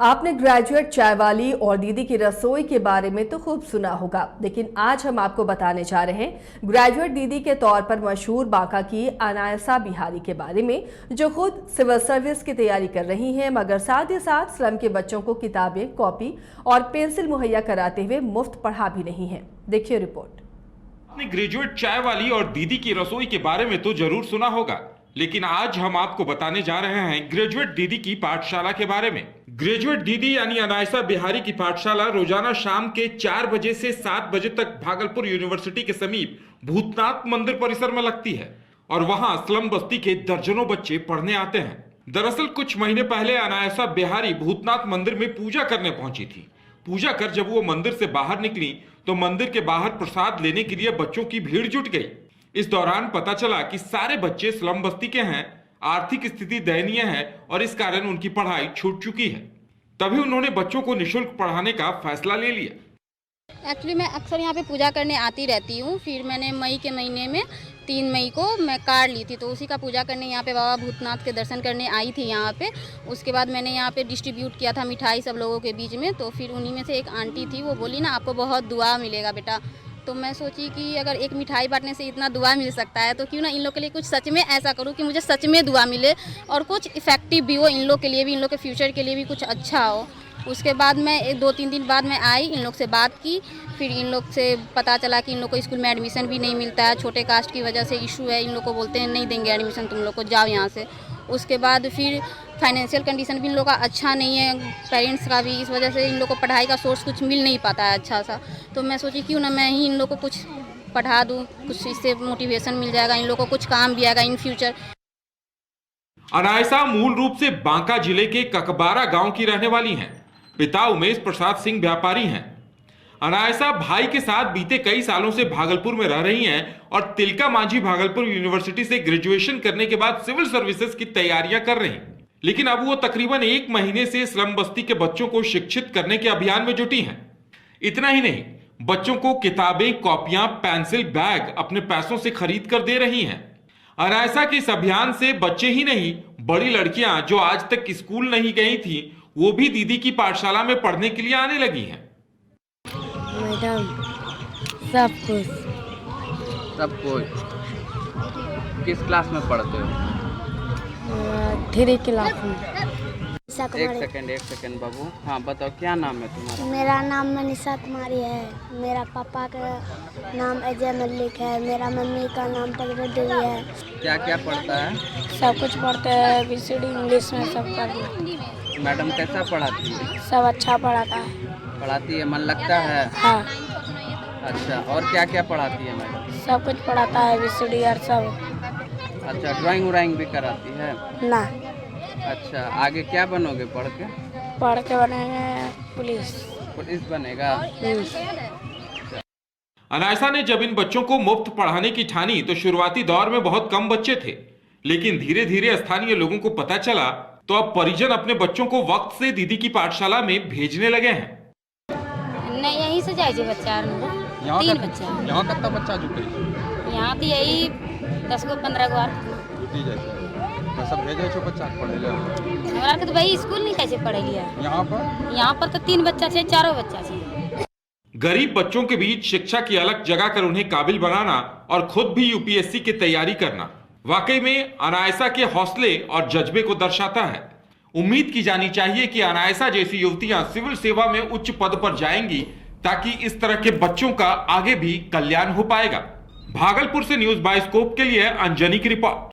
आपने ग्रेजुएट चाय वाली और दीदी की रसोई के बारे में तो खूब सुना होगा, लेकिन आज हम आपको बताने जा रहे हैं ग्रेजुएट दीदी के तौर पर मशहूर बांका की अनायसा बिहारी के बारे में, जो खुद सिविल सर्विस की तैयारी कर रही हैं, मगर साथ ही साथ स्लम के बच्चों को किताबें, कॉपी और पेंसिल मुहैया कराते हुए मुफ्त पढ़ा भी नहीं है। देखिए रिपोर्ट। आपने ग्रेजुएट चाय वाली और दीदी की रसोई के बारे में तो जरूर सुना होगा, लेकिन आज हम आपको बताने जा रहे हैं ग्रेजुएट दीदी की पाठशाला के बारे में। ग्रेजुएट दीदी यानी अनायसा बिहारी की पाठशाला रोजाना शाम के 4 बजे से 7 बजे तक भागलपुर यूनिवर्सिटी के समीप भूतनाथ मंदिर परिसर में लगती है और वहां स्लम बस्ती के दर्जनों बच्चे पढ़ने आते हैं। दरअसल कुछ महीने पहले अनायसा बिहारी भूतनाथ मंदिर में पूजा करने पहुंची थी। पूजा कर जब वो मंदिर से बाहर निकली तो मंदिर के बाहर प्रसाद लेने के लिए बच्चों की भीड़ जुट गई। इस दौरान पता चला कि सारे बच्चे स्लम बस्ती के हैं, आर्थिक स्थिति दयनीय है और इस कारण उनकी पढ़ाई छूट चुकी है। तभी उन्होंने बच्चों को निःशुल्क पढ़ाने का फैसला ले लिया। एक्चुअली मैं अक्सर यहाँ पे पूजा करने आती रहती हूँ। फिर मैंने मई के महीने में 3 मई को मैं कार ली थी, तो उसी का पूजा करने यहाँ पे बाबा भूतनाथ के दर्शन करने आई थी यहाँ पे। उसके बाद मैंने यहाँ पे डिस्ट्रीब्यूट किया था मिठाई सब लोगों के बीच में। तो फिर उन्हीं में से एक आंटी थी, वो बोली ना आपको बहुत दुआ मिलेगा बेटा। तो मैं सोची कि अगर एक मिठाई बांटने से इतना दुआ मिल सकता है तो क्यों ना इन लोग के लिए कुछ सच में ऐसा करूँ कि मुझे सच में दुआ मिले और कुछ इफेक्टिव भी हो, इन लोग के लिए भी, इन लोग के फ्यूचर के लिए भी कुछ अच्छा हो। उसके बाद मैं 2-3 दिन बाद मैं आई, इन लोग से बात की। फिर इन लोग से पता चला कि इन लोग को स्कूल में एडमिशन भी नहीं मिलता है, छोटे कास्ट की वजह से इशू है। इन लोग को बोलते हैं नहीं देंगे एडमिशन, तुम लोग को जाओ यहाँ से। उसके बाद फिर फाइनेंशियल कंडीशन भी इन लोग का अच्छा नहीं है, पेरेंट्स का भी, इस वजह से इन लोग को पढ़ाई का सोर्स कुछ मिल नहीं पाता है अच्छा सा। तो मैं सोची क्यों ना मैं ही इन लोग को कुछ पढ़ा दूँ, कुछ इससे मोटिवेशन मिल जाएगा, इन लोग को कुछ काम भी आएगा इन फ्यूचर। अनायसा मूल रूप से बांका जिले के ककबारा गांव की रहने वाली हैं। पिता उमेश प्रसाद सिंह व्यापारी हैं। अनायसा भाई के साथ बीते कई सालों से भागलपुर में रह रही हैं और तिलका मांझी भागलपुर यूनिवर्सिटी से ग्रेजुएशन करने के बाद सिविल सर्विसेज की तैयारियां कर रही हैं। लेकिन अब वो तकरीबन 1 महीने से स्लम बस्ती के बच्चों को शिक्षित करने के अभियान में जुटी हैं। इतना ही नहीं, बच्चों को किताबें, कॉपियां, पेंसिल, बैग अपने पैसों से खरीद कर दे रही हैं। अनायसा के इस अभियान से बच्चे ही नहीं, बड़ी लड़कियां जो आज तक स्कूल नहीं गई थी, वो भी दीदी की पाठशाला में पढ़ने के लिए आने लगी हैं। मैडम सब कुछ किस क्लास में पढ़ते हो? 3 क्लास में। एक सेकंड बाबू। हाँ बताओ, क्या नाम है तुम्हारा? मेरा नाम मनीषा कुमारी है। मेरा पापा का नाम अजय मल्लिक है। मेरा मम्मी का नाम प्रगति देवी है। क्या क्या पढ़ता है? सब कुछ पढ़ते हैं, ABCD इंग्लिश में सब पढ़ते। मैडम कैसा पढ़ाती है? सब अच्छा पढ़ाता है। पढ़ाती है, मन लगता है? हाँ। अच्छा, और क्या क्या पढ़ाती है मैडम? सब कुछ पढ़ाता है, ABCD और सब। अच्छा, ड्राइंग व्राइंग भी कराती है? ना। अच्छा, आगे क्या बनोगे पढ़ के? पढ़ के बनेंगे पुलिस बनेगा? अनायसा ने जब इन बच्चों को मुफ्त पढ़ाने की ठानी तो शुरुआती दौर में बहुत कम बच्चे थे, लेकिन धीरे धीरे स्थानीय लोगों को पता चला तो अब परिजन अपने बच्चों को वक्त से दीदी की पाठशाला में भेजने लगे हैं। नहीं, यहीं से जाए बच्चा 3 बच्चा। यहाँ कितना बच्चा जुटे? यहाँ तो यही 10 गो 15 गो सब भेजे छो बच्चा पढ़े ले। हमारा के तो भाई स्कूल नहीं कैसे पढ़े लिया। यहाँ पर तो 3 बच्चा छे, 4 बच्चा छे। गरीब बच्चों के बीच शिक्षा की अलग जगह कर उन्हें काबिल बनाना और खुद भी यूपीएससी की तैयारी करना वाकई में अनायसा के हौसले और जज्बे को दर्शाता है। उम्मीद की जानी चाहिए कि अनायसा जैसी युवतियां सिविल सेवा में उच्च पद पर जाएंगी, ताकि इस तरह के बच्चों का आगे भी कल्याण हो पाएगा। भागलपुर से न्यूज बाइस्कोप के लिए अंजनी की रिपोर्ट।